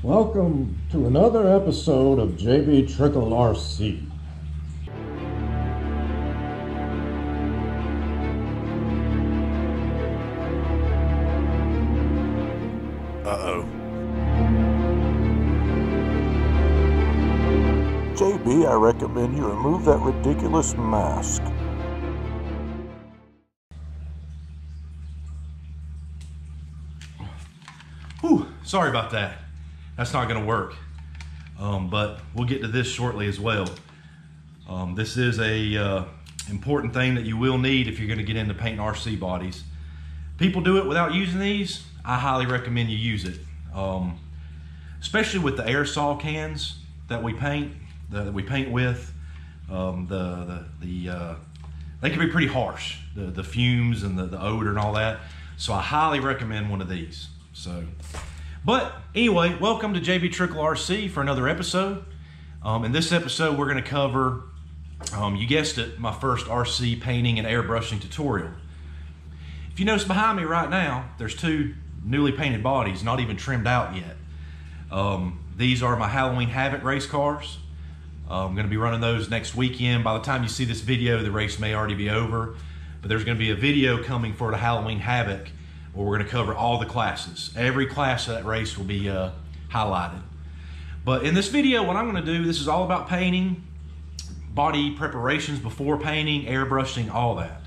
Welcome to another episode of JB Trickle RC. Uh-oh. JB, I recommend you remove that ridiculous mask. Whew, sorry about that. That's not gonna work. But we'll get to this shortly as well. This is a important thing that you will need if you're gonna get into painting RC bodies. People do it without using these. I highly recommend you use it. Especially with the aerosol cans that we paint, with. They can be pretty harsh, the fumes and the odor and all that. So I highly recommend one of these. But anyway, welcome to JB Trickle RC for another episode. In this episode, we're going to cover, you guessed it, my first RC painting and airbrushing tutorial. If you notice behind me right now, there's two newly painted bodies, not even trimmed out yet. These are my Halloween Havoc race cars. I'm going to be running those next weekend. By the time you see this video, the race may already be over, but there's going to be a video coming for the Halloween Havoc where we're going to cover all the classes. Every class of that race will be highlighted. But in this video, what I'm going to do, this is all about painting, body preparations before painting, airbrushing, all that.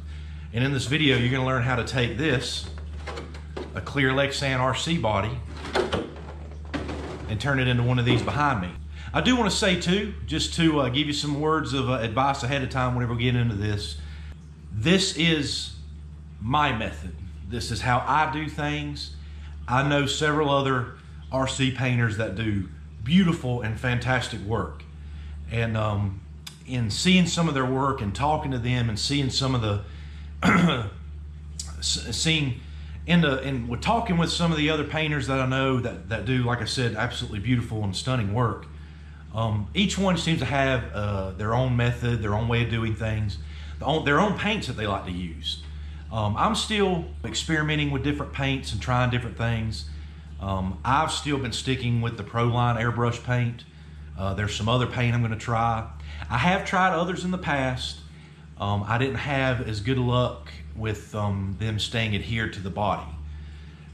And in this video, you're going to learn how to take this, a clear Lexan RC body, and turn it into one of these behind me. I do want to say too, just to give you some words of advice ahead of time whenever we get into this, this is my method. This is how I do things. I know several other RC painters that do beautiful and fantastic work. And in seeing some of their work and talking to them and seeing some of the, with talking with some of the other painters that I know that do, like I said, absolutely beautiful and stunning work. Each one seems to have their own method, their own way of doing things, their own paints that they like to use. I'm still experimenting with different paints and trying different things. I've still been sticking with the Proline airbrush paint. There's some other paint I'm going to try. I have tried others in the past. I didn't have as good luck with them staying adhered to the body.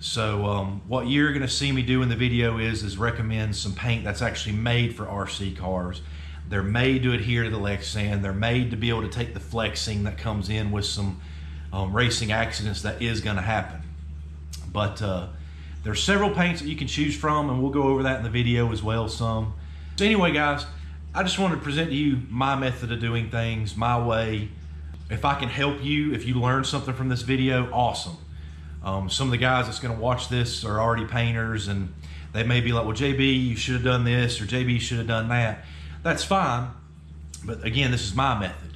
So what you're going to see me do in the video is recommend some paint that's actually made for RC cars. They're made to adhere to the Lexan. They're made to be able to take the flexing that comes in with some racing accidents that is going to happen. But there's several paints that you can choose from, and we'll go over that in the video as well some. So anyway, guys, I just wanted to present to you my method of doing things, my way. If I can help you, if you learn something from this video, awesome. Some of the guys that's going to watch this are already painters, and they may be like, well, JB, you should have done this, or JB, you should have done that. That's fine, but again, this is my method.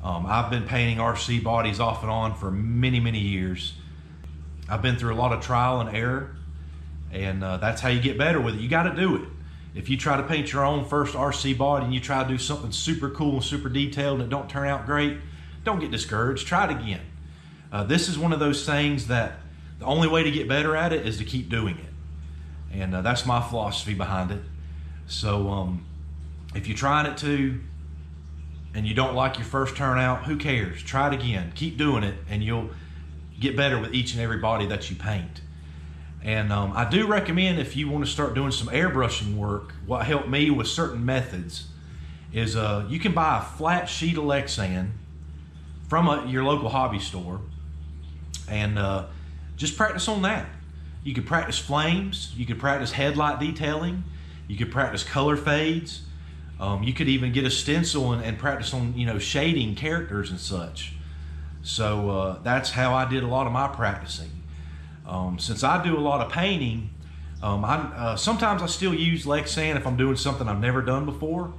I've been painting RC bodies off and on for many, many years. I've been through a lot of trial and error, and that's how you get better with it. You got to do it. If you try to paint your own first RC body and you try to do something super cool and super detailed and it don't turn out great, don't get discouraged. Try it again. This is one of those things that the only way to get better at it is to keep doing it. And that's my philosophy behind it. So if you're trying it too, and you don't like your first turnout, who cares? Try it again. Keep doing it, and you'll get better with each and every body that you paint. And I do recommend, if you want to start doing some airbrushing work, what helped me with certain methods is you can buy a flat sheet of Lexan from your local hobby store, and just practice on that. You could practice flames, you could practice headlight detailing, you could practice color fades. You could even get a stencil and practice on, shading characters and such. So that's how I did a lot of my practicing. Since I do a lot of painting, sometimes I still use Lexan if I'm doing something I've never done before.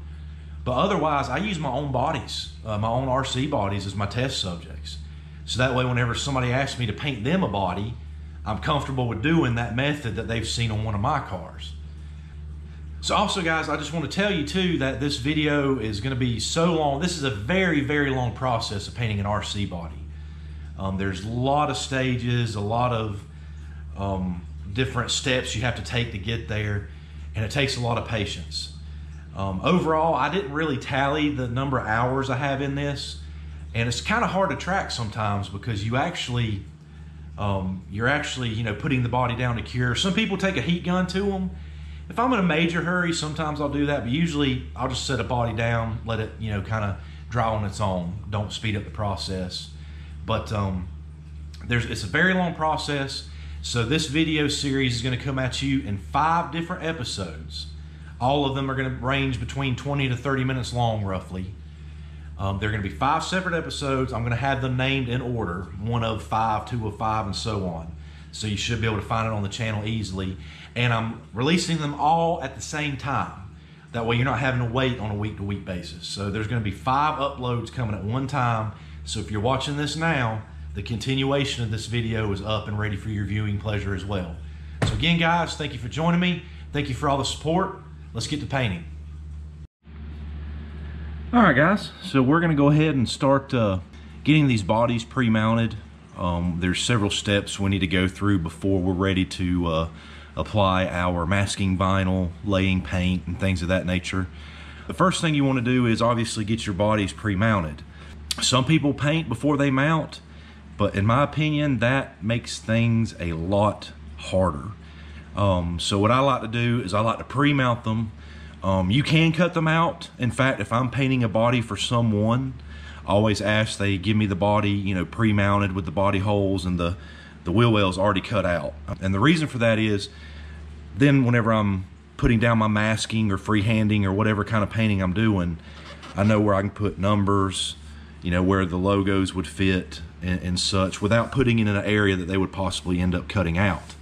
But otherwise, I use my own bodies, my own RC bodies as my test subjects. So that way, whenever somebody asks me to paint them a body, I'm comfortable with doing that method that they've seen on one of my cars. So also, guys, I just want to tell you too that this video is going to be so long. This is a very, very long process of painting an RC body. There's a lot of stages, a lot of different steps you have to take to get there, and it takes a lot of patience. Overall, I didn't really tally the number of hours I have in this, and it's kind of hard to track sometimes because you're actually putting the body down to cure. Some people take a heat gun to them. If I'm in a major hurry, sometimes I'll do that, but usually I'll just set a body down, let it, kind of dry on its own. Don't speed up the process. But it's a very long process. So this video series is going to come at you in 5 different episodes. All of them are going to range between 20 to 30 minutes long, roughly. They're going to be 5 separate episodes. I'm going to have them named in order, 1 of 5, 2 of 5, and so on. So you should be able to find it on the channel easily. And I'm releasing them all at the same time. That way you're not having to wait on a week-to-week basis. So there's going to be 5 uploads coming at one time. So if you're watching this now, the continuation of this video is up and ready for your viewing pleasure as well. So again, guys, thank you for joining me. Thank you for all the support. Let's get to painting. All right, guys, so we're going to go ahead and start getting these bodies pre-mounted. There's several steps we need to go through before we're ready to apply our masking vinyl, laying paint, and things of that nature. The first thing you want to do is obviously get your bodies pre-mounted. Some people paint before they mount, but in my opinion, that makes things a lot harder. So what I like to do is I like to pre-mount them. You can cut them out. In fact, if I'm painting a body for someone, I always ask they give me the body, pre-mounted with the body holes and the wheel wells already cut out. And the reason for that is then whenever I'm putting down my masking or freehanding or whatever kind of painting I'm doing, I know where I can put numbers, where the logos would fit and such without putting it in an area that they would possibly end up cutting out.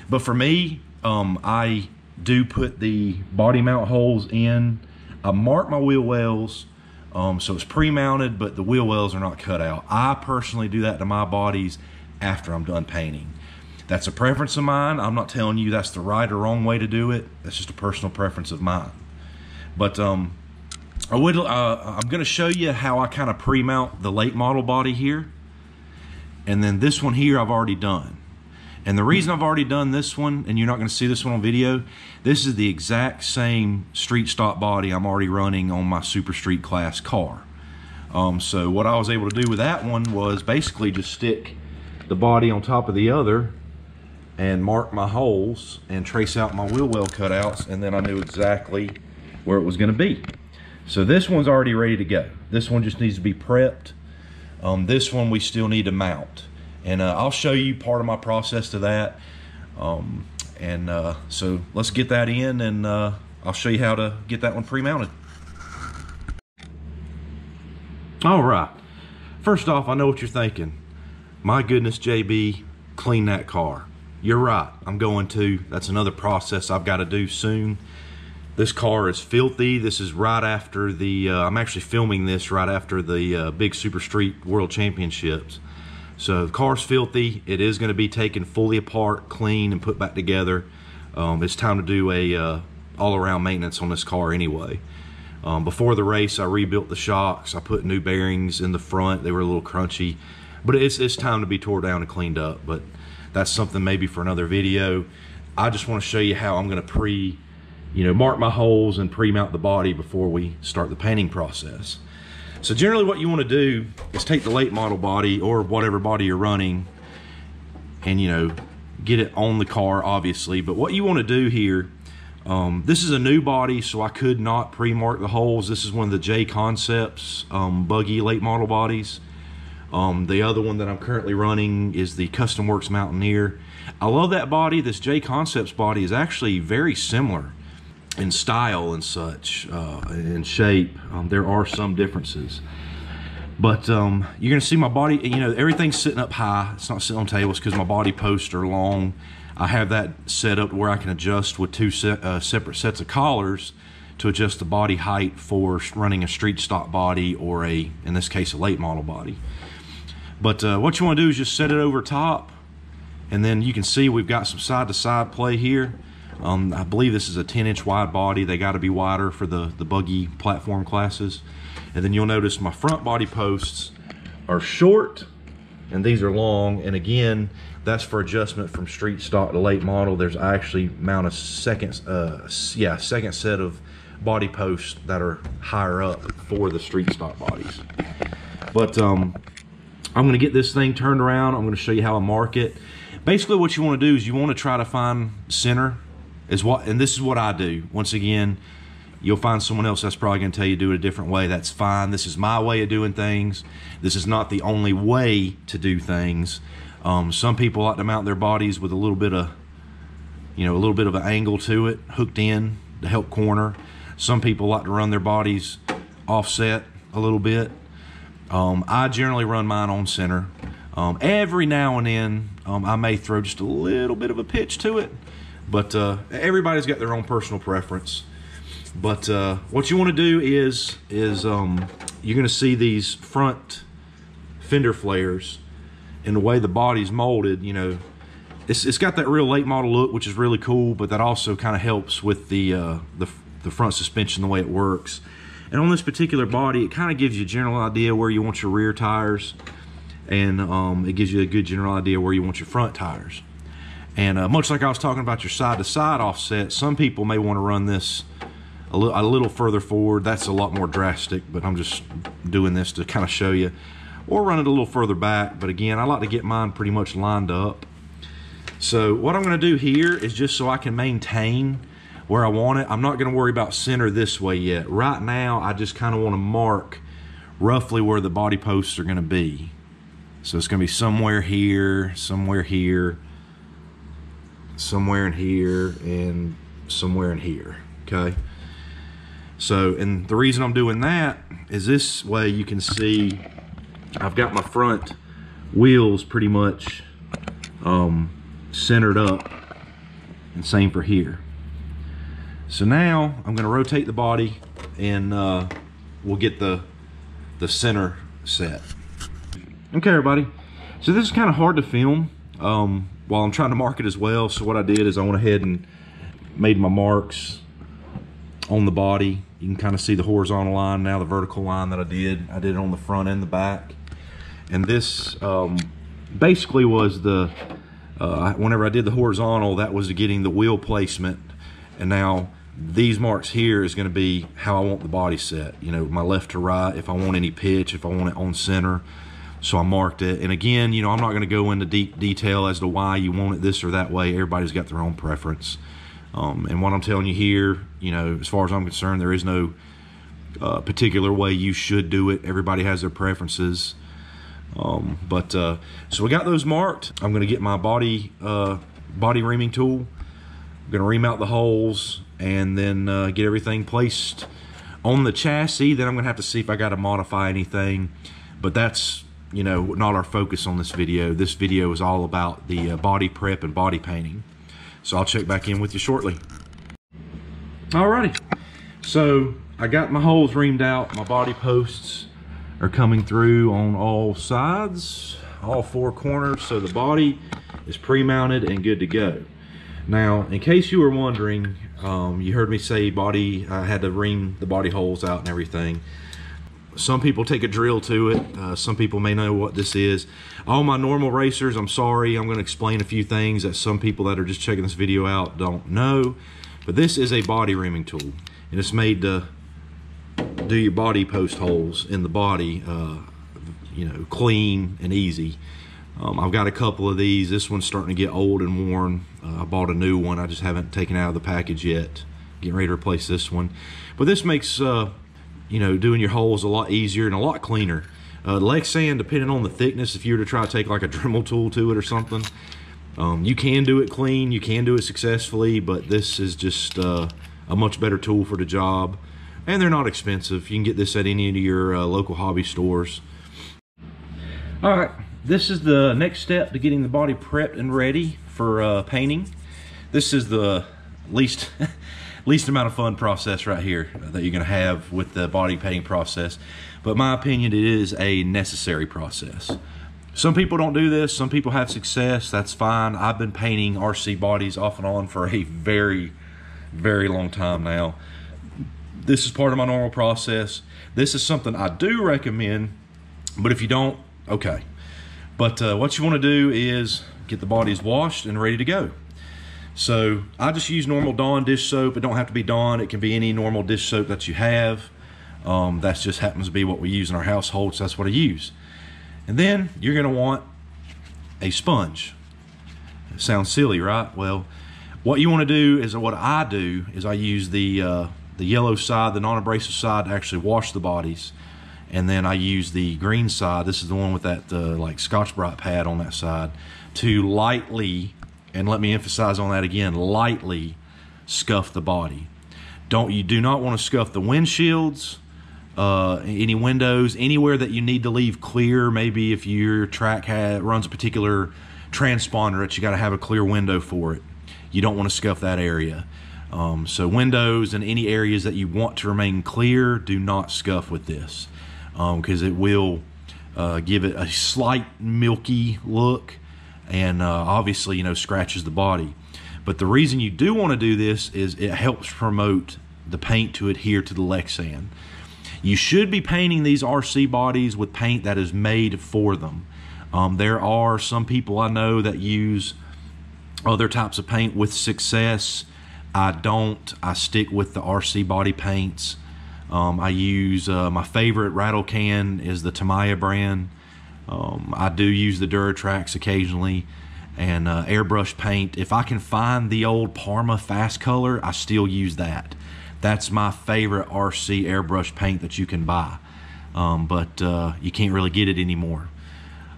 But for me, I do put the body mount holes in. I mark my wheel wells, so it's pre-mounted, but the wheel wells are not cut out. I personally do that to my bodies after I'm done painting. That's a preference of mine. I'm not telling you that's the right or wrong way to do it. That's just a personal preference of mine. But I'm going to show you how I kind of pre-mount the late model body here. And then this one here I've already done. And the reason I've already done this one, and you're not going to see this one on video, this is the exact same street stock body I'm already running on my Super Street Class car. So what I was able to do with that one was basically just stick the body on top of the other and mark my holes and trace out my wheel well cutouts, and then I knew exactly where it was going to be. So this one's already ready to go. This one just needs to be prepped. This one we still need to mount. And I'll show you part of my process to that. So let's get that in, and I'll show you how to get that one pre-mounted. All right. First off, I know what you're thinking. My goodness, JB, clean that car. You're right, I'm going to. That's another process I've got to do soon. This car is filthy. This is right after the, I'm actually filming this right after the big Super Street World Championships. So the car's filthy. It is going to be taken fully apart, clean, and put back together. It's time to do a all-around maintenance on this car anyway. Before the race, I rebuilt the shocks. I put new bearings in the front. They were a little crunchy. But it's time to be tore down and cleaned up. But that's something maybe for another video. I just want to show you how I'm going to mark my holes and pre-mount the body before we start the painting process. So generally what you want to do is take the late model body or whatever body you're running and get it on the car, obviously. But what you want to do here, this is a new body, so I could not pre-mark the holes. This is one of the J Concepts buggy late model bodies. The other one that I'm currently running is the Custom Works Mountaineer. I love that body. This J Concepts body is actually very similar in style and such, in shape. There are some differences, but you're gonna see my body, everything's sitting up high. It's not sitting on tables because my body posts are long. I have that set up where I can adjust with 2 separate sets of collars to adjust the body height for running a street stock body or in this case, a late model body. But what you want to do is just set it over top, and then you can see we've got some side-to-side play here. I believe this is a 10-inch wide body. They got to be wider for the buggy platform classes. And then you'll notice my front body posts are short and these are long. And again, that's for adjustment from street stock to late model. There's actually mount a second set of body posts that are higher up for the street stock bodies. But I'm gonna get this thing turned around. I'm gonna show you how I mark it. Basically what you wanna do is you wanna try to find center, and this is what I do. Once again, you'll find someone else that's probably gonna tell you to do it a different way. That's fine. This is my way of doing things. This is not the only way to do things. Some people like to mount their bodies with a little bit of an angle to it, hooked in to help corner. Some people like to run their bodies offset a little bit. I generally run mine on center. Every now and then, I may throw just a little bit of a pitch to it, but everybody's got their own personal preference. But what you want to do is you're going to see these front fender flares, and the way the body's molded. You know, it's got that real late model look, which is really cool, but that also kind of helps with the front suspension, the way it works. And on this particular body, it kind of gives you a general idea where you want your rear tires, and it gives you a good general idea where you want your front tires. And much like I was talking about your side-to-side offset, some people may want to run this a little further forward. That's a lot more drastic, but I'm just doing this to kind of show you. Or run it a little further back, but again, I like to get mine pretty much lined up. So what I'm going to do here is just so I can maintain where I want it. I'm not going to worry about center this way yet. Right now, I just kind of want to mark roughly where the body posts are going to be. So it's going to be somewhere here, somewhere here, somewhere in here, and somewhere in here, okay? So, and the reason I'm doing that is this way you can see I've got my front wheels pretty much centered up, and same for here. So now I'm going to rotate the body, and we'll get the center set. Okay, everybody. So this is kind of hard to film while I'm trying to mark it as well. So what I did is I went ahead and made my marks on the body. You can kind of see the horizontal line now, the vertical line that I did it on the front and the back. And this basically was the, whenever I did the horizontal, that was getting the wheel placement. And now these marks here is going to be how I want the body set. You know, my left to right, if I want any pitch, if I want it on center. So I marked it. And again, you know, I'm not going to go into deep detail as to why you want it this or that way. Everybody's got their own preference. And what I'm telling you here, you know, as far as I'm concerned, there is no particular way you should do it. Everybody has their preferences. So we got those marked. I'm going to get my body reaming tool. I'm going to ream out the holes, and then get everything placed on the chassis. Then I'm going to have to see if I got to modify anything. But that's, you know, not our focus on this video. This video is all about the body prep and body painting. So I'll check back in with you shortly. Alrighty. So I got my holes reamed out. My body posts are coming through on all sides, all four corners. So the body is pre-mounted and good to go. Now, in case you were wondering, you heard me say I had to ream the body holes out and everything. Some people take a drill to it. Some people may know what this is. All my normal racers, I'm sorry, I'm going to explain a few things that some people that are just checking this video out don't know. But this is a body reaming tool, and it's made to do your body post holes in the body, you know, clean and easy. I've got a couple of these. This one's starting to get old and worn. I bought a new one. I just haven't taken it out of the package yet. Getting ready to replace this one. But this makes you know, doing your holes a lot easier and a lot cleaner. Lexan, depending on the thickness, if you were to try to take like a Dremel tool to it or something, you can do it clean, you can do it successfully, but this is just a much better tool for the job. And they're not expensive. You can get this at any of your local hobby stores. All right, this is the next step to getting the body prepped and ready for painting. This is the least amount of fun process right here that you're going to have with the body painting process. But in my opinion, it is a necessary process. Some people don't do this. Some people have success. That's fine. I've been painting RC bodies off and on for a very, very long time now. This is part of my normal process. This is something I do recommend, but if you don't, okay. But what you want to do is get the bodies washed and ready to go. So I just use normal Dawn dish soap. It don't have to be Dawn. It can be any normal dish soap that you have. That just happens to be what we use in our household, so that's what I use. And then you're going to want a sponge. It sounds silly, right? Well, what you want to do is, what I do is I use the yellow side, the non-abrasive side, to actually wash the bodies. And then I use the green side, this is the one with that like Scotch-Brite pad on that side, to lightly, and let me emphasize on that again, lightly scuff the body. You do not want to scuff the windshields, any windows, anywhere that you need to leave clear. Maybe if your track runs a particular transponder that you got to have a clear window for it, you don't want to scuff that area. So windows and any areas that you want to remain clear, do not scuff with this, because it will give it a slight milky look, and obviously, you know, scratches the body. But the reason you do want to do this is it helps promote the paint to adhere to the Lexan. You should be painting these RC bodies with paint that is made for them. There are some people I know that use other types of paint with success. I don't. I stick with the RC body paints. I use my favorite rattle can is the Tamiya brand. I do use the Duratrax occasionally, and airbrush paint. If I can find the old Parma Fast Color, I still use that. That's my favorite RC airbrush paint that you can buy, but you can't really get it anymore.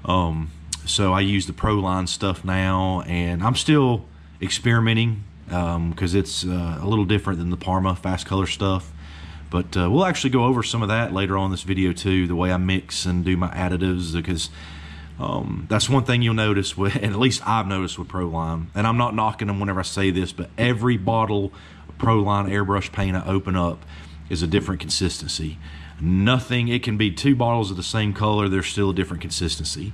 So I use the Proline stuff now, and I'm still experimenting because it's a little different than the Parma Fast Color stuff. But we'll actually go over some of that later on in this video too, the way I mix and do my additives, because that's one thing you'll notice with, and at least I've noticed with Proline, and I'm not knocking them whenever I say this, but every bottle of Proline airbrush paint I open up is a different consistency. Nothing, it can be 2 bottles of the same color, they're still a different consistency.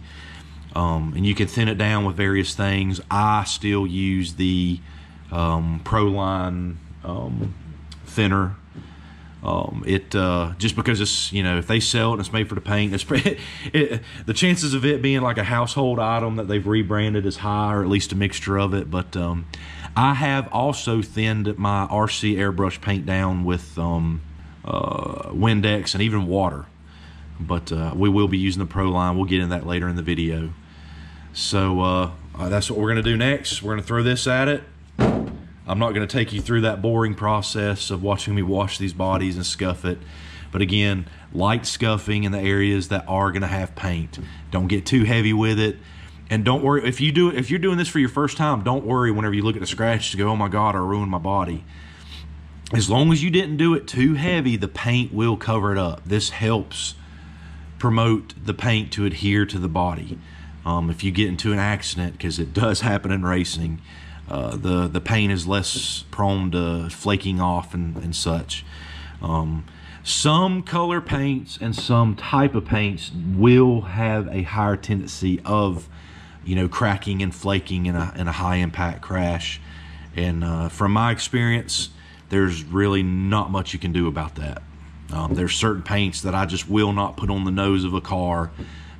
And you can thin it down with various things. I still use the Proline thinner. Just because it's, you know, if they sell it and it's made for the paint, the chances of it being like a household item that they've rebranded is high, or at least a mixture of it. But I have also thinned my RC airbrush paint down with Windex and even water. But we will be using the Proline. We'll get into that later in the video. So that's what we're going to do next. We're going to throw this at it. I'm not going to take you through that boring process of watching me wash these bodies and scuff it. But again, light scuffing in the areas that are going to have paint. Don't get too heavy with it. And don't worry, if you're doing this for your first time, don't worry whenever you look at the scratch to go, oh my God, I ruined my body. As long as you didn't do it too heavy, the paint will cover it up. This helps promote the paint to adhere to the body. If you get into an accident, because it does happen in racing, the paint is less prone to flaking off and such. Some color paints and some type of paints will have a higher tendency of, you know, cracking and flaking in a high impact crash. And from my experience, there's really not much you can do about that. There's certain paints that I just will not put on the nose of a car,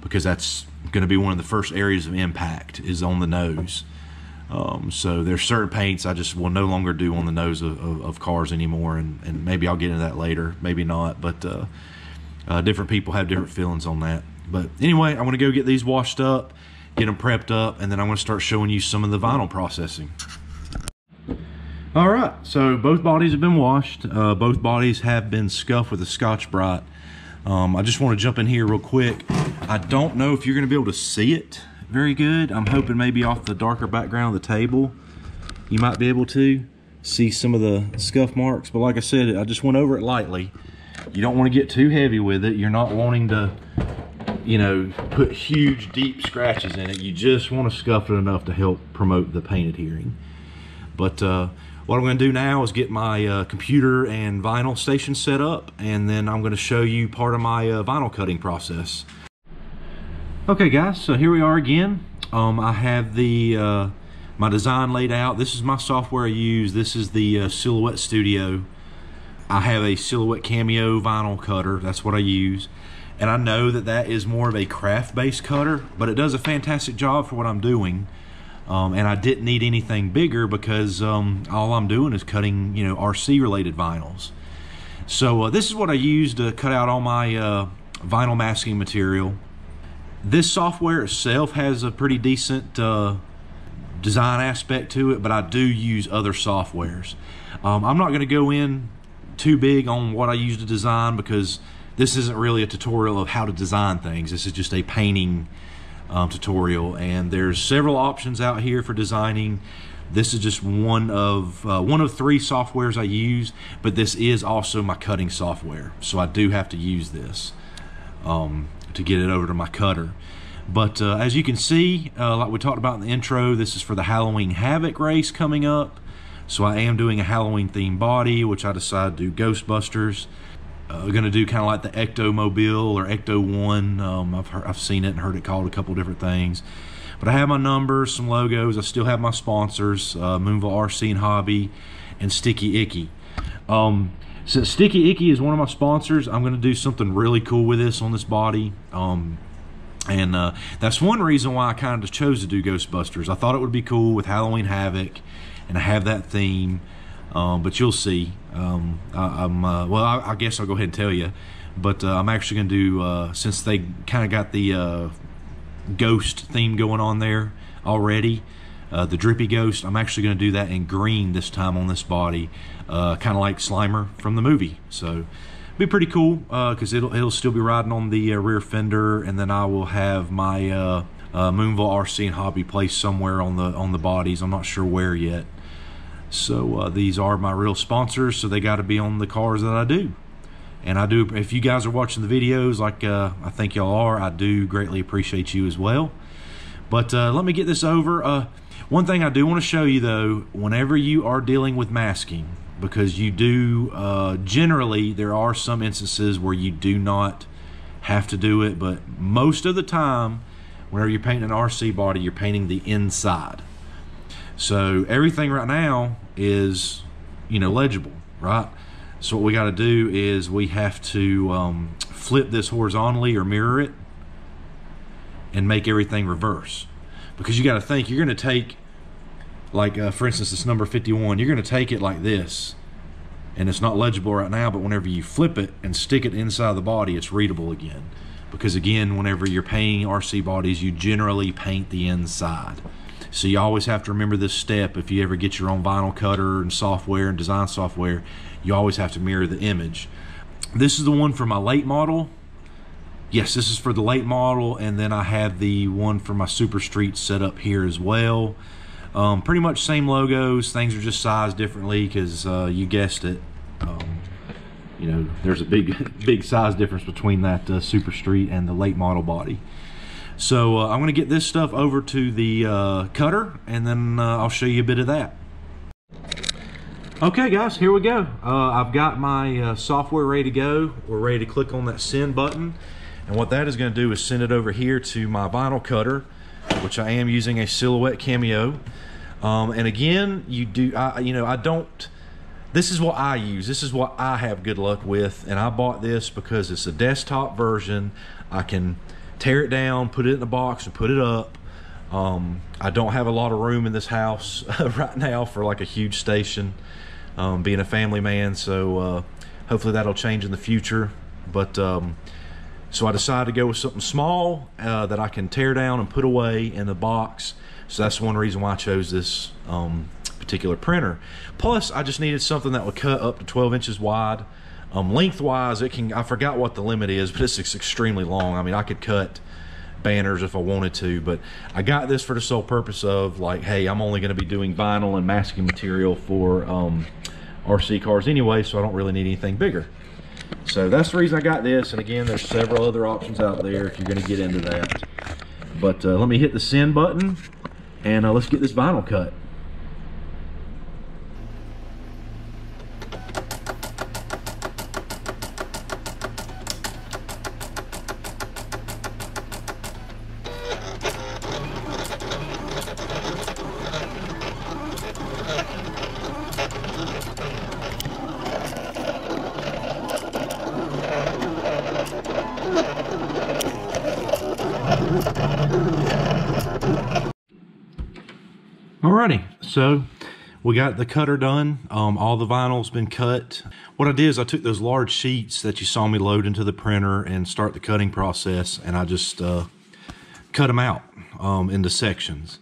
because that's going to be one of the first areas of impact is on the nose. So there's certain paints I just will no longer do on the nose of cars anymore, and maybe I'll get into that later, maybe not, but different people have different feelings on that. But anyway, I'm going to go get these washed up, get them prepped up, and then I'm going to start showing you some of the vinyl processing. All right, so both bodies have been washed. Both bodies have been scuffed with a Scotch-Brite. I just want to jump in here real quick. I don't know if you're going to be able to see it very good. I'm hoping maybe off the darker background of the table you might be able to see some of the scuff marks, but like I said, I just went over it lightly. You don't want to get too heavy with it. You're not wanting to, you know, put huge deep scratches in it. You just want to scuff it enough to help promote the paint adhering. But what I'm going to do now is get my computer and vinyl station set up, and then I'm going to show you part of my vinyl cutting process. Okay guys, so here we are again. I have the my design laid out. This is my software I use. This is the Silhouette Studio. I have a Silhouette Cameo vinyl cutter. That's what I use. And I know that that is more of a craft-based cutter, but it does a fantastic job for what I'm doing. And I didn't need anything bigger because all I'm doing is cutting, you know, RC-related vinyls. So this is what I use to cut out all my vinyl masking material. This software itself has a pretty decent design aspect to it, but I do use other softwares. I'm not going to go in too big on what I use to design because this isn't really a tutorial of how to design things. This is just a painting tutorial, and there's several options out here for designing. This is just one of 3 softwares I use, but this is also my cutting software, so I do have to use this to get it over to my cutter. But as you can see, like we talked about in the intro, this is for the Halloween Havoc race coming up. So I am doing a Halloween themed body, which I decided to do Ghostbusters. Going to do kind of like the Ecto-Mobile or Ecto-1. I've seen it and heard it called a couple different things. But I have my numbers, some logos. I still have my sponsors, Moonville RC and Hobby, and Sticky Icky. Since Sticky Icky is one of my sponsors, I'm going to do something really cool with this on this body. And that's one reason why I kind of chose to do Ghostbusters. I thought it would be cool with Halloween Havoc, and I have that theme. But you'll see. I guess I'll go ahead and tell you. But I'm actually going to do, since they kind of got the ghost theme going on there already, the drippy ghost, I'm actually going to do that in green this time on this body, kind of like Slimer from the movie. So be pretty cool because it'll still be riding on the rear fender, and then I will have my Moonville RC and Hobby placed somewhere on the bodies. I'm not sure where yet. So these are my real sponsors, so they got to be on the cars that I do. And I do, if you guys are watching the videos like I think y'all are, I do greatly appreciate you as well. But let me get this over. One thing I do want to show you though, whenever you are dealing with masking, because you do, generally there are some instances where you do not have to do it, but most of the time, whenever you're painting an RC body, you're painting the inside. So everything right now is, you know, legible, right? So what we got to do is we have to flip this horizontally or mirror it and make everything reverse. Because you got to think, you're going to take, like for instance, this number 51, you're going to take it like this, and it's not legible right now, but whenever you flip it and stick it inside the body, it's readable again. Because again, whenever you're painting RC bodies, you generally paint the inside. So you always have to remember this step. If you ever get your own vinyl cutter and software and design software, you always have to mirror the image. This is the one for my late model. Yes, this is for the late model, and then I have the one for my Super Street set up here as well. Pretty much same logos. Things are just sized differently because you guessed it. You know, there's a big size difference between that Super Street and the late model body. So I'm going to get this stuff over to the cutter, and then I'll show you a bit of that. Okay guys, here we go. I've got my software ready to go. We're ready to click on that send button, and what that is going to do is send it over here to my vinyl cutter, which I am using a Silhouette Cameo. And again, this is what I use. This is what I have good luck with, and I bought this because it's a desktop version. I can tear it down, put it in a box, and put it up. I don't have a lot of room in this house right now for like a huge station, being a family man, so hopefully that'll change in the future. But so I decided to go with something small that I can tear down and put away in the box. So that's one reason why I chose this particular printer. Plus, I just needed something that would cut up to 12 inches wide. Lengthwise, it can, I forgot what the limit is, but it's extremely long. I mean, I could cut banners if I wanted to, but I got this for the sole purpose of like, hey, I'm only going to be doing vinyl and masking material for RC cars anyway, so I don't really need anything bigger. So that's the reason I got this, and again, there's several other options out there if you're going to get into that. But let me hit the send button, and let's get this vinyl cut. Alrighty, so we got the cutter done. All the vinyl's been cut. What I did is I took those large sheets that you saw me load into the printer and start the cutting process, and I just cut them out into sections.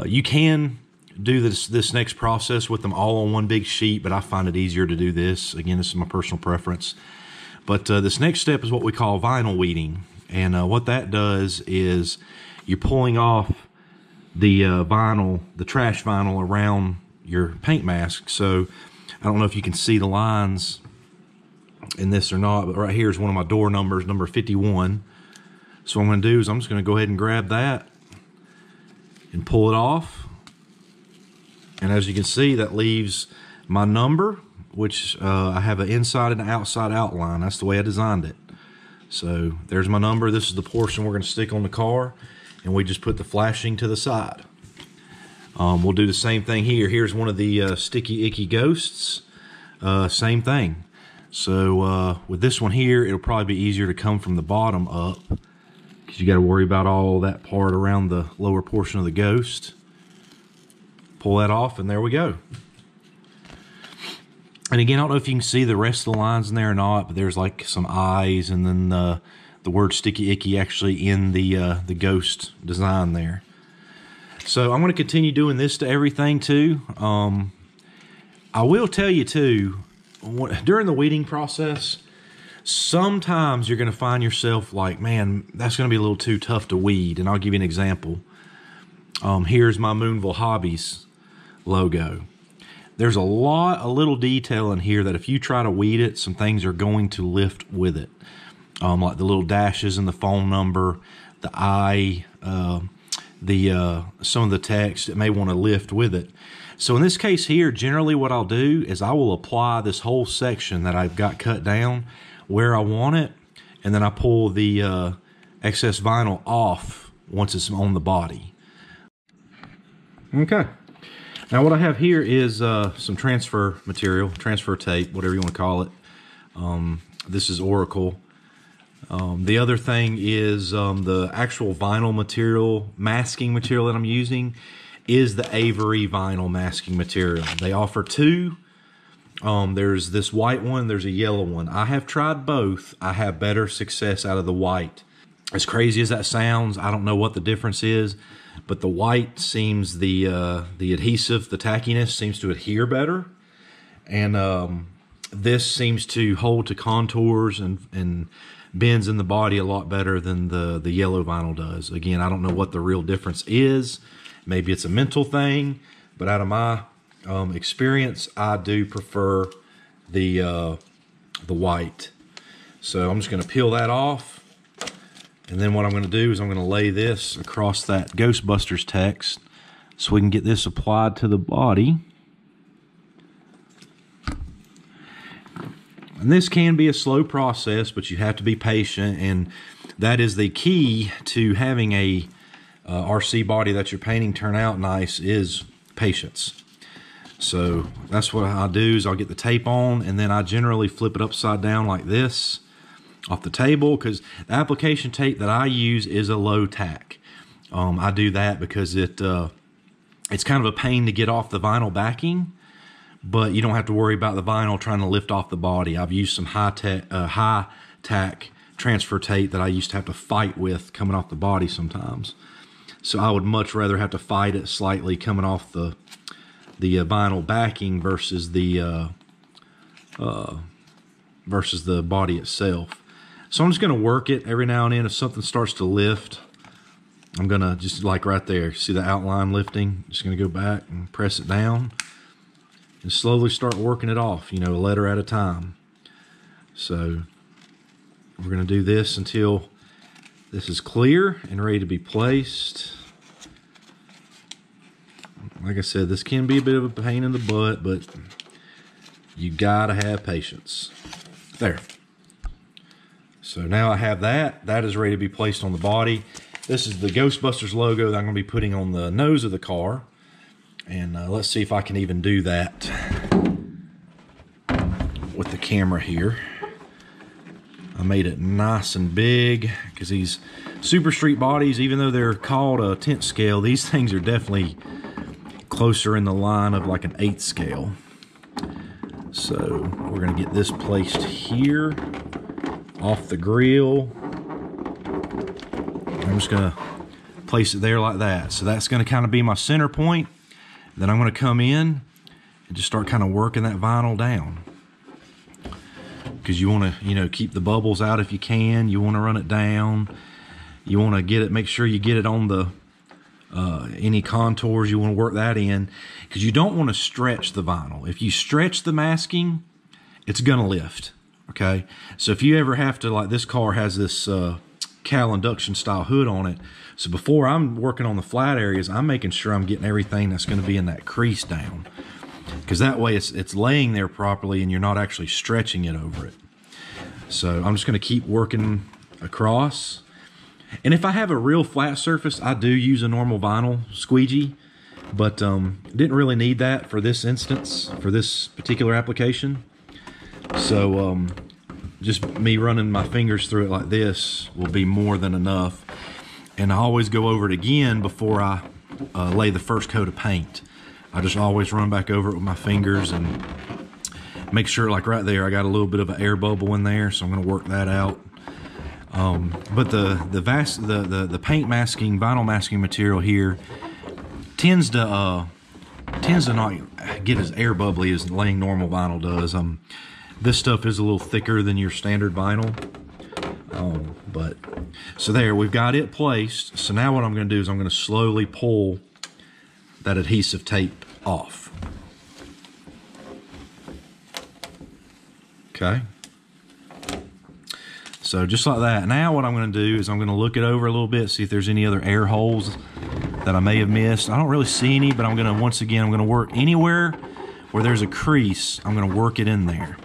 You can do this next process with them all on one big sheet, but I find it easier to do this. Again, this is my personal preference. But this next step is what we call vinyl weeding. And what that does is you're pulling off the vinyl, the trash vinyl around your paint mask. So I don't know if you can see the lines in this or not, but right here is one of my door numbers, number 51. So what I'm going to do is I'm just going to go ahead and grab that and pull it off. And as you can see, that leaves my number, which I have an inside and an outside outline. That's the way I designed it. So there's my number. This is the portion we're going to stick on the car, and we just put the flashing to the side. We'll do the same thing here. Here's one of the sticky icky ghosts. Same thing. So with this one here, it'll probably be easier to come from the bottom up, because you got to worry about all that part around the lower portion of the ghost. Pull that off, and there we go. And again, I don't know if you can see the rest of the lines in there or not, but there's like some eyes, and then the word sticky icky actually in the ghost design there. So I'm going to continue doing this to everything too. I will tell you too, during the weeding process, sometimes you're going to find yourself like, man, that's going to be a little too tough to weed. And I'll give you an example. Here's my Moonville Hobbies logo. There's a little detail in here that if you try to weed it, some things are going to lift with it. Like the little dashes and the phone number, the I, some of the text, it may want to lift with it. So in this case here, generally what I'll do is I will apply this whole section that I've got cut down where I want it, and then I pull the excess vinyl off once it's on the body. Okay. Now what I have here is some transfer material, transfer tape, whatever you want to call it. This is Oracle. The other thing is the actual vinyl material, masking material that I'm using is the Avery vinyl masking material. They offer two. There's this white one, there's a yellow one. I have tried both. I have better success out of the white. As crazy as that sounds, I don't know what the difference is, but the white seems, the adhesive, the tackiness seems to adhere better. And this seems to hold to contours and bends in the body a lot better than the yellow vinyl does. Again, I don't know what the real difference is. Maybe it's a mental thing, but out of my experience, I do prefer the white. So I'm just going to peel that off. And then what I'm going to do is I'm going to lay this across that Ghostbusters text so we can get this applied to the body. And this can be a slow process, but you have to be patient, and that is the key to having a RC body that you're painting turn out nice, is patience. So that's what I do, is I'll get the tape on, and then I generally flip it upside down like this off the table, because the application tape that I use is a low tack. I do that because it's kind of a pain to get off the vinyl backing, but you don't have to worry about the vinyl trying to lift off the body. I've used some high tack transfer tape that I used to have to fight with coming off the body sometimes. So I would much rather have to fight it slightly coming off the vinyl backing versus the body itself. So I'm just going to work it every now and then. If something starts to lift, I'm going to just, like right there, see the outline lifting? Just going to go back and press it down and slowly start working it off, you know, a letter at a time. So we're going to do this until this is clear and ready to be placed. Like I said, this can be a bit of a pain in the butt, but you gotta have patience. There. So now I have that. That is ready to be placed on the body. This is the Ghostbusters logo that I'm going to be putting on the nose of the car. And let's see if I can even do that with the camera here. I made it nice and big because these Super Street bodies, even though they're called a tent scale, these things are definitely closer in the line of like an 1/8 scale. So we're going to get this placed here off the grill. I'm just going to place it there like that. So that's going to kind of be my center point. Then I'm going to come in and just start kind of working that vinyl down, because you want to, you know, keep the bubbles out if you can. You want to run it down. You want to get it, make sure you get it on the any contours. You want to work that in, because you don't want to stretch the vinyl. If you stretch the masking, it's gonna lift. Okay, so if you ever have to, like this car has this Cal induction style hood on it, so before I'm working on the flat areas, I'm making sure I'm getting everything that's going to be in that crease down, because that way it's laying there properly and you're not actually stretching it over it. So I'm just going to keep working across. And if I have a real flat surface, I do use a normal vinyl squeegee, but didn't really need that for this instance, for this particular application. So just me running my fingers through it like this will be more than enough. And I always go over it again before I lay the first coat of paint. I just always run back over it with my fingers and make sure, like right there, I got a little bit of an air bubble in there, so I'm going to work that out. But the paint masking, vinyl masking material here tends to not get as air bubbly as laying normal vinyl does. This stuff is a little thicker than your standard vinyl. But so there, we've got it placed. So now what I'm going to do is I'm going to slowly pull that adhesive tape off. Okay. So just like that. Now what I'm going to do is I'm going to look it over a little bit, see if there's any other air holes that I may have missed. I don't really see any, but I'm going to, once again, I'm going to work anywhere where there's a crease. I'm going to work it in there,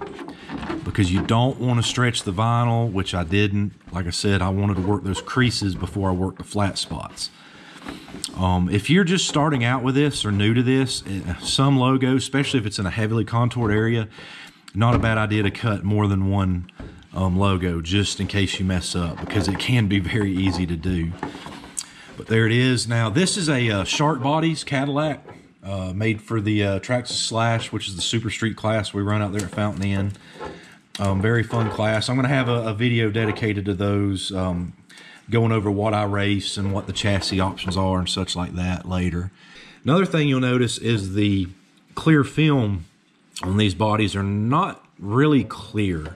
because you don't want to stretch the vinyl, which I didn't. Like I said, I wanted to work those creases before I work the flat spots. If you're just starting out with this or new to this, some logos, especially if it's in a heavily contoured area, not a bad idea to cut more than one logo just in case you mess up, because it can be very easy to do. But there it is. Now this is a Shark Bodies Cadillac, made for the Traxxas Slash, which is the Super Street class we run out there at Fountain Inn. Very fun class. I'm going to have a video dedicated to those, going over what I race and what the chassis options are and such like that later. Another thing you'll notice is the clear film on these bodies are not really clear.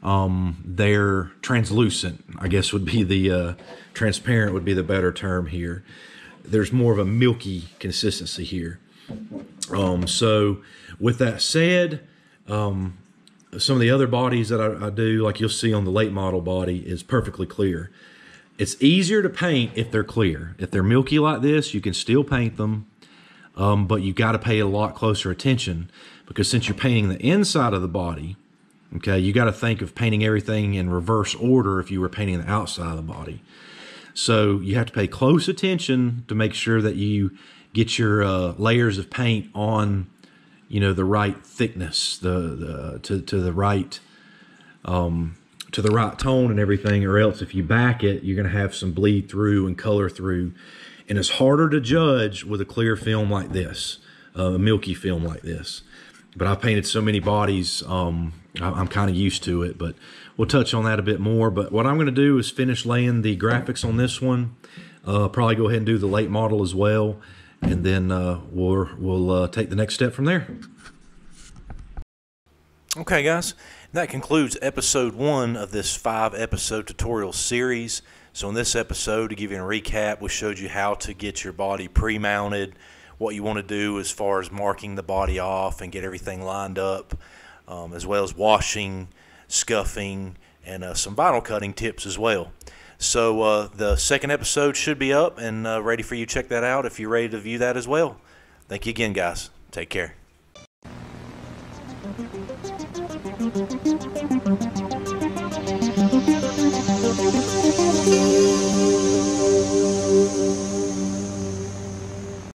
They're translucent, I guess would be the transparent would be the better term here. There's more of a milky consistency here. So with that said, some of the other bodies that I do, like you'll see on the late model body, is perfectly clear. It's easier to paint if they're clear. If they're milky like this, you can still paint them, but you got to pay a lot closer attention, because since you're painting the inside of the body, okay, you got to think of painting everything in reverse order if you were painting the outside of the body. So you have to pay close attention to make sure that you get your layers of paint on, you know, the right thickness, to the right tone and everything, or else if you back it, you're going to have some bleed through and color through, and it's harder to judge with a clear film like this, a milky film like this. But I've painted so many bodies, I'm kind of used to it, but we'll touch on that a bit more. But what I'm going to do is finish laying the graphics on this one, probably go ahead and do the late model as well, and then we'll take the next step from there. Okay guys, that concludes episode 1 of this 5-episode tutorial series. So in this episode, to give you a recap, we showed you how to get your body pre-mounted, what you want to do as far as marking the body off and get everything lined up, as well as washing, scuffing, and some vinyl cutting tips as well. So the second episode should be up and ready for you to check that out if you're ready to view that as well. Thank you again, guys. Take care.